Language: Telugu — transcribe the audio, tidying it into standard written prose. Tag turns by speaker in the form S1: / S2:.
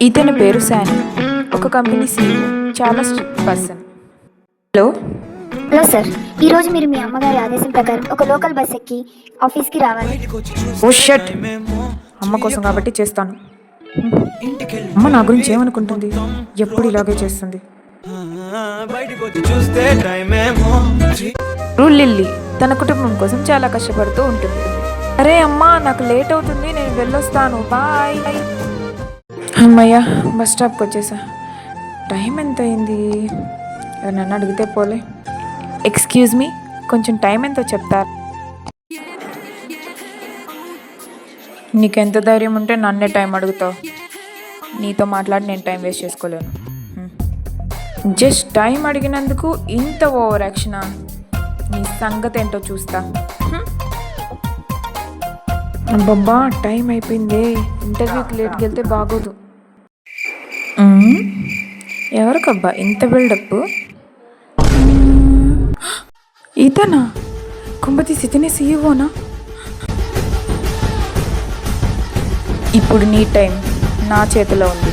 S1: ఇతని పేరు శాన్, ఒక కంపెనీ సీఈఓ, చాలా strict person. Hello
S2: hello sir, ఈరోజు మీరు మీ అమ్మగారి ఆదేశం ప్రకారం ఒక లోకల్ బస్ ఎక్కి ఆఫీస్కి రావాలి.
S1: ఓ షట్, అమ్మ కోసం కాబట్టి చేస్తాను. అమ్మ నా గురించి ఏమనుకుంటుంది? ఎప్పుడు ఇలాగే చేస్తుంది. లిల్లీ తన కుటుంబం కోసం చాలా కష్టపడుతూ ఉంటుంది. అరే అమ్మా, నాకు లేట్ అవుతుంది, నేను వెళ్ళొస్తాను, బాయ్. అమ్మయ్యా, బస్ స్టాప్కి వచ్చేసా. టైం ఎంత అయింది? నన్ను అడిగితే పోలే. ఎక్స్క్యూజ్ మీ, కొంచెం టైం ఎంతో చెప్తారు? నీకెంత ధైర్యం ఉంటే నన్నే టైం అడుగుతావు? నీతో మాట్లాడి నేను టైం వేస్ట్ చేసుకోలేను. జస్ట్ టైం అడిగినందుకు ఇంత ఓవర్ యాక్షనా? నీ సంగతి ఏంటో చూస్తా. అబ్బబ్బా, టైం అయిపోయిందే. ఇంటర్వ్యూకి లేట్కి వెళ్తే బాగోదు. ఎవరికబ్బా ఇంత బిల్డప్? ఇతనా? కుంభతీసి ఇతనే సీఈఓనా? ఇప్పుడు నీ టైం నా చేతిలో ఉంది.